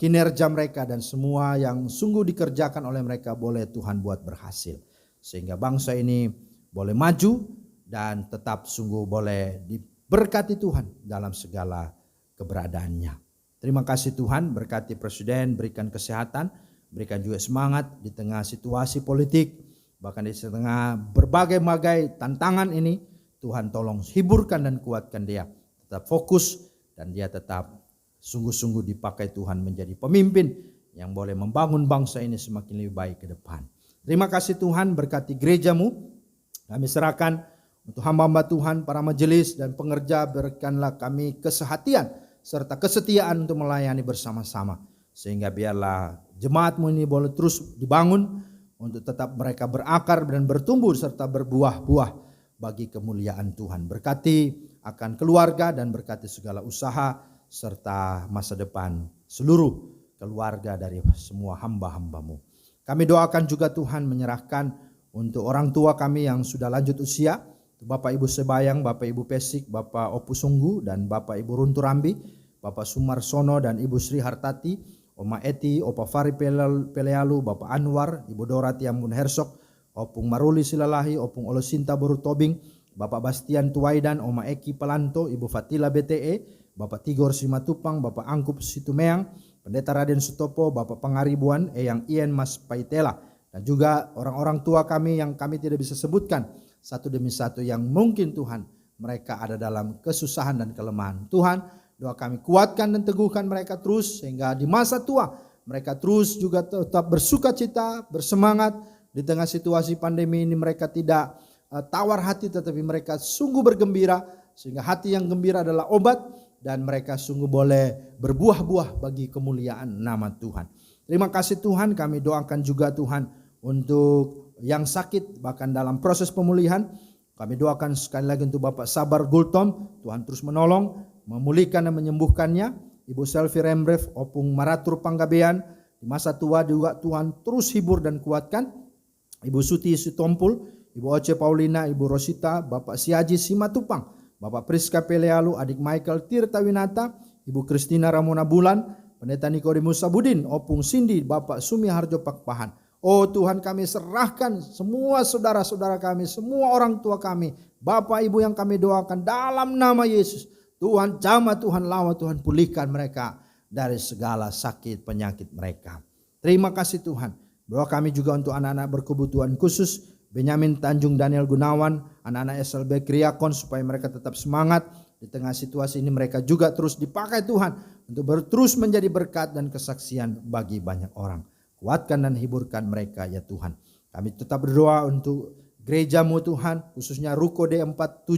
kinerja mereka dan semua yang sungguh dikerjakan oleh mereka boleh Tuhan buat berhasil. Sehingga bangsa ini boleh maju dan tetap sungguh boleh diberkati Tuhan dalam segala keberadaannya. Terima kasih Tuhan, berkati Presiden, berikan kesehatan, berikan juga semangat di tengah situasi politik, bahkan di tengah berbagai-bagai tantangan ini. Tuhan tolong hiburkan dan kuatkan dia, tetap fokus dan dia tetap sungguh-sungguh dipakai Tuhan menjadi pemimpin yang boleh membangun bangsa ini semakin lebih baik ke depan. Terima kasih Tuhan, berkati gerejamu. Kami serahkan untuk hamba-hamba Tuhan, para majelis dan pengerja, berikanlah kami kesehatian serta kesetiaan untuk melayani bersama-sama. Sehingga biarlah jemaatmu ini boleh terus dibangun untuk tetap mereka berakar dan bertumbuh serta berbuah-buah bagi kemuliaan Tuhan. Berkati akan keluarga dan berkati segala usaha serta masa depan seluruh keluarga dari semua hamba-hambamu. Kami doakan juga Tuhan menyerahkan untuk orang tua kami yang sudah lanjut usia, Bapak Ibu Sebayang, Bapak Ibu Pesik, Bapak Opu Sunggu dan Bapak Ibu Runtu Rambi, Bapak Sumarsono dan Ibu Sri Hartati, Oma Eti, Opa Fari Pelealu, Bapak Anwar, Ibu Dora Tiambun Hersok, Opung Maruli Silalahi, Opung Olosinta Boru Tobing, Bapak Bastian Tuaidan, Oma Eki Pelanto, Ibu Fatila BTE, Bapak Tigor Simatupang, Bapak Angkup Situmeang, Pendeta Raden Sutopo, Bapak Pangaribuan, Eyang Ien Mas Paitela, dan juga orang-orang tua kami yang kami tidak bisa sebutkan satu demi satu yang mungkin Tuhan mereka ada dalam kesusahan dan kelemahan. Tuhan, doa kami kuatkan dan teguhkan mereka terus sehingga di masa tua mereka terus juga tetap bersuka cita, bersemangat di tengah situasi pandemi ini. Mereka tidak tawar hati tetapi mereka sungguh bergembira sehingga hati yang gembira adalah obat dan mereka sungguh boleh berbuah-buah bagi kemuliaan nama Tuhan. Terima kasih Tuhan, kami doakan juga Tuhan untuk yang sakit bahkan dalam proses pemulihan. Kami doakan sekali lagi untuk Bapak Sabar Gultom, Tuhan terus menolong, memulihkan dan menyembuhkannya. Ibu Selvi Rembref, Opung Maratur Panggabean, di masa tua juga Tuhan terus hibur dan kuatkan. Ibu Suti Sitompul, Ibu Oce Paulina, Ibu Rosita, Bapak Siaji Simatupang, Bapak Priska Pelealu, adik Michael Tirtawinata, Ibu Kristina Ramona Bulan, Pendeta Nikodemus Sabudin, Opung Cindy, Bapak Sumi Harjo Pakpahan. Oh Tuhan, kami serahkan semua saudara-saudara kami, semua orang tua kami, Bapak Ibu yang kami doakan dalam nama Yesus. Tuhan jamah, Tuhan lawa, Tuhan pulihkan mereka dari segala sakit penyakit mereka. Terima kasih Tuhan. Doa kami juga untuk anak-anak berkebutuhan khusus, Benyamin Tanjung Daniel Gunawan, anak-anak SLB Kriakon, supaya mereka tetap semangat. Di tengah situasi ini mereka juga terus dipakai Tuhan untuk terus menjadi berkat dan kesaksian bagi banyak orang. Kuatkan dan hiburkan mereka ya Tuhan. Kami tetap berdoa untuk gerejamu Tuhan, khususnya Ruko D47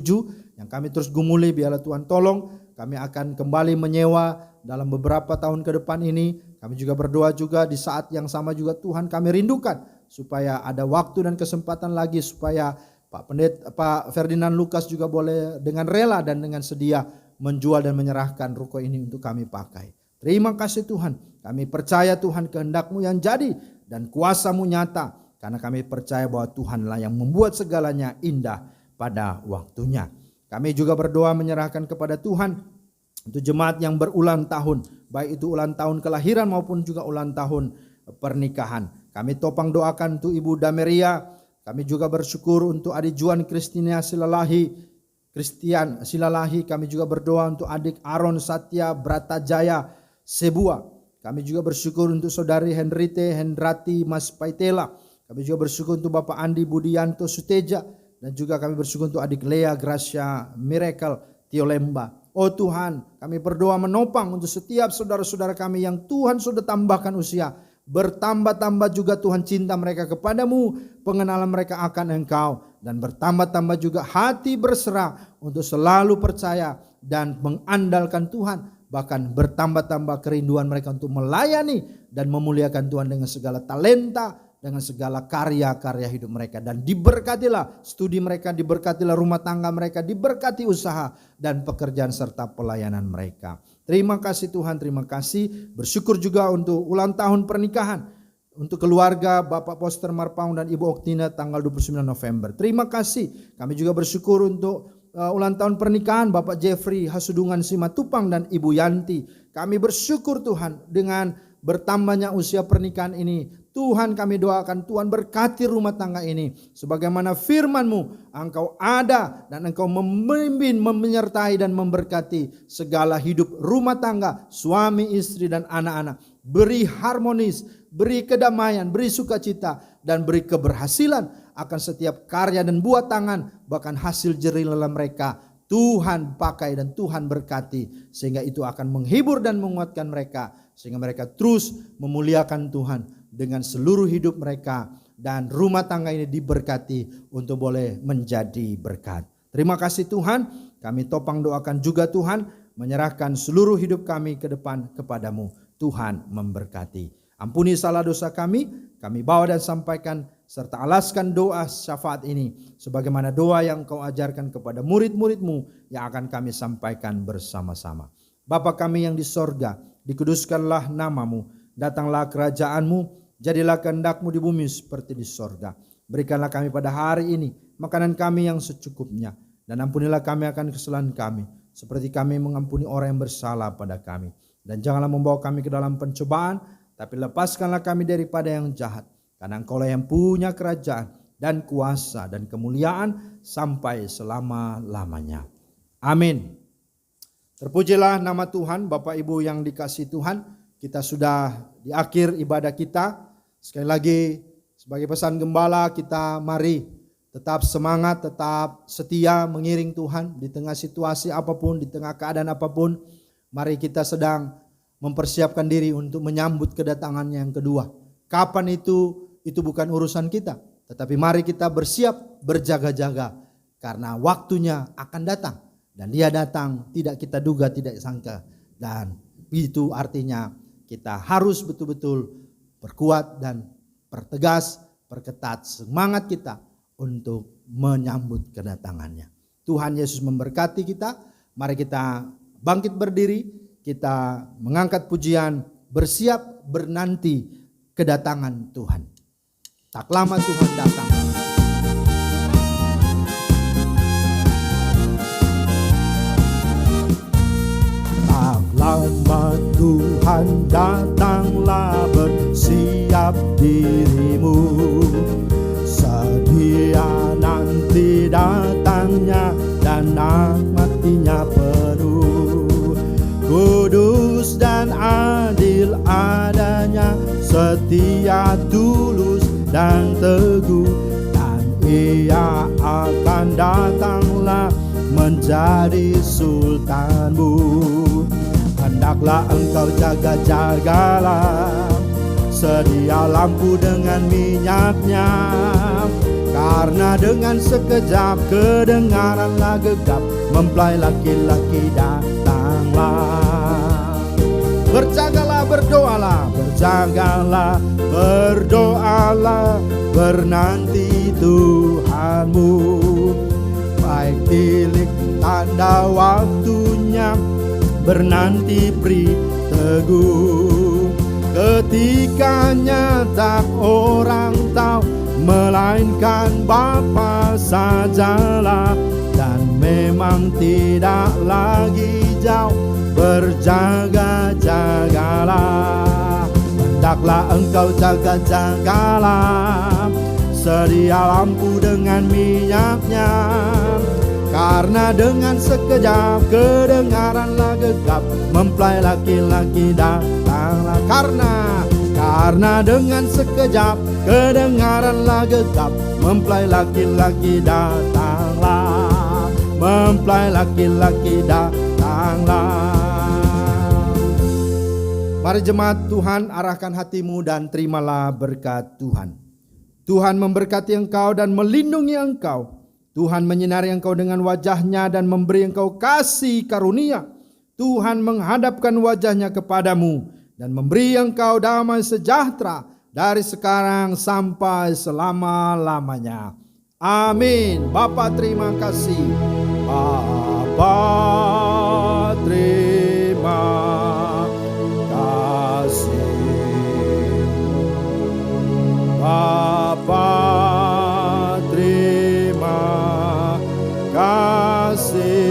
yang kami terus gumuli. Biarlah Tuhan tolong, kami akan kembali menyewa dalam beberapa tahun ke depan ini. Kami juga berdoa juga di saat yang sama juga Tuhan kami rindukan supaya ada waktu dan kesempatan lagi supaya Pak Ferdinand Lukas juga boleh dengan rela dan dengan sedia menjual dan menyerahkan ruko ini untuk kami pakai. Terima kasih Tuhan, kami percaya Tuhan kehendak-Mu yang jadi dan kuasa-Mu nyata, karena kami percaya bahwa Tuhanlah yang membuat segalanya indah pada waktunya. Kami juga berdoa menyerahkan kepada Tuhan untuk jemaat yang berulang tahun, baik itu ulang tahun kelahiran maupun juga ulang tahun pernikahan. Kami topang doakan untuk Ibu Dameria, kami juga bersyukur untuk adik Juan Christina Silalahi, kami juga berdoa untuk adik Aaron Satya Bratajaya Sebua. Kami juga bersyukur untuk saudari Hendrati Mas Paitela. Kami juga bersyukur untuk Bapak Andi Budianto Suteja. Dan juga kami bersyukur untuk adik Lea Gracia Miracle Tiolemba. Oh Tuhan, kami berdoa menopang untuk setiap saudara-saudara kami yang Tuhan sudah tambahkan usia. Bertambah-tambah juga Tuhan cinta mereka kepadamu, pengenalan mereka akan Engkau. Dan bertambah-tambah juga hati berserah untuk selalu percaya dan mengandalkan Tuhan. Bahkan bertambah-tambah kerinduan mereka untuk melayani dan memuliakan Tuhan dengan segala talenta, dengan segala karya-karya hidup mereka. Dan diberkatilah studi mereka, diberkatilah rumah tangga mereka, diberkati usaha dan pekerjaan serta pelayanan mereka. Terima kasih Tuhan, terima kasih. Bersyukur juga untuk ulang tahun pernikahan untuk keluarga Bapak Poster Marpaung dan Ibu Oktina tanggal 29 November. Terima kasih. Kami juga bersyukur untuk ulang tahun pernikahan Bapak Jeffrey Hasudungan Simatupang dan Ibu Yanti Kami bersyukur Tuhan dengan bertambahnya usia pernikahan ini. Tuhan kami doakan Tuhan berkati rumah tangga ini. Sebagaimana firman-Mu, Engkau ada dan Engkau memimpin, menyertai dan memberkati segala hidup rumah tangga, suami, istri dan anak-anak. Beri harmonis, beri kedamaian, beri sukacita dan beri keberhasilan akan setiap karya dan buah tangan, bahkan hasil jerih lelah mereka. Tuhan pakai dan Tuhan berkati sehingga itu akan menghibur dan menguatkan mereka, sehingga mereka terus memuliakan Tuhan dengan seluruh hidup mereka, dan rumah tangga ini diberkati untuk boleh menjadi berkat. Terima kasih Tuhan, kami topang doakan juga Tuhan, menyerahkan seluruh hidup kami ke depan kepadamu. Tuhan memberkati. Ampuni salah dosa kami bawa dan sampaikan serta alaskan doa syafaat ini sebagaimana doa yang Kau ajarkan kepada murid-murid-Mu yang akan kami sampaikan bersama-sama. Bapa kami yang di sorga, dikuduskanlah nama-Mu, datanglah kerajaan-Mu, jadilah kehendak-Mu di bumi seperti di sorga. Berikanlah kami pada hari ini makanan kami yang secukupnya, dan ampunilah kami akan kesalahan kami, seperti kami mengampuni orang yang bersalah pada kami. Dan janganlah membawa kami ke dalam pencobaan, tapi lepaskanlah kami daripada yang jahat. Karena Engkaulah yang punya kerajaan dan kuasa dan kemuliaan sampai selama-lamanya. Amin. Terpujilah nama Tuhan. Bapak Ibu yang dikasihi Tuhan, kita sudah di akhir ibadah kita. Sekali lagi sebagai pesan gembala, kita mari tetap semangat, tetap setia mengiring Tuhan di tengah situasi apapun, di tengah keadaan apapun. Mari kita sedang mempersiapkan diri untuk menyambut kedatangannya yang kedua. Kapan itu bukan urusan kita. Tetapi mari kita bersiap, berjaga-jaga. Karena waktunya akan datang. Dan dia datang tidak kita duga, tidak sangka. Dan itu artinya kita harus betul-betul perkuat dan pertegas, perketat semangat kita untuk menyambut kedatangannya. Tuhan Yesus memberkati kita. Mari kita bangkit berdiri, kita mengangkat pujian, bersiap bernanti kedatangan Tuhan. Tak lama Tuhan datang. Tak lama Tuhan datanglah, bersiap dirimu. Sedia nanti datangnya dan nikmatnya penuh. Kudus dan adil adanya, setia, tulus dan teguh, dan ia akan datanglah menjadi sultanmu. Hendaklah engkau jaga-jagalah, sedia lampu dengan minyaknya, karena dengan sekejap kedengaranlah gegap, mempelai laki-laki datanglah. Berjagalah, berdoalah, berjagalah, berdoalah, bernanti Tuhanmu. Baik tilik tanda waktunya, bernanti pri teguh. Ketikanya tak orang tahu, melainkan Bapa sajalah. Dan memang tidak lagi jauh, berjaga-jagalah. Hendaklah engkau jaga-jagalah, sedia lampu dengan minyaknya, karena dengan sekejap kedengaranlah gegap, mempelai laki-laki datanglah. Karena dengan sekejap kedengaranlah gegap, mempelai laki-laki datanglah, mempelai laki-laki datanglah. Mari jemaat Tuhan, arahkan hatimu dan terimalah berkat Tuhan. Tuhan memberkati engkau dan melindungi engkau. Tuhan menyinari engkau dengan wajahnya dan memberi engkau kasih karunia. Tuhan menghadapkan wajahnya kepadamu dan memberi engkau damai sejahtera dari sekarang sampai selama-lamanya. Amin. Bapa terima kasih. Bapa terima kasih. Bapa terima kasih.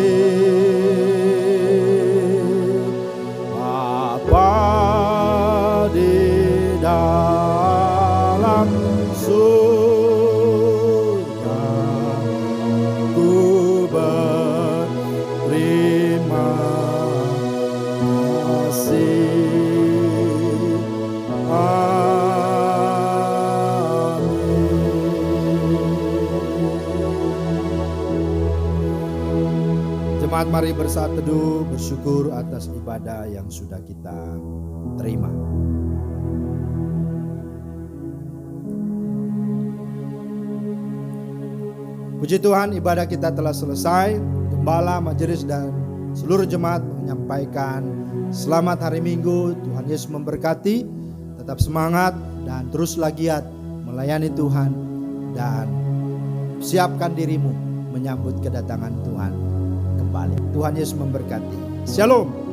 Jemaat, mari bersaat teduh, bersyukur atas ibadah yang sudah kita terima. Puji Tuhan, ibadah kita telah selesai. Gembala, majelis, dan seluruh jemaat menyampaikan selamat hari Minggu. Tuhan Yesus memberkati. Tetap semangat dan teruslah giat melayani Tuhan, dan siapkan dirimu menyambut kedatangan Tuhan kembali. Tuhan Yesus memberkati. Shalom.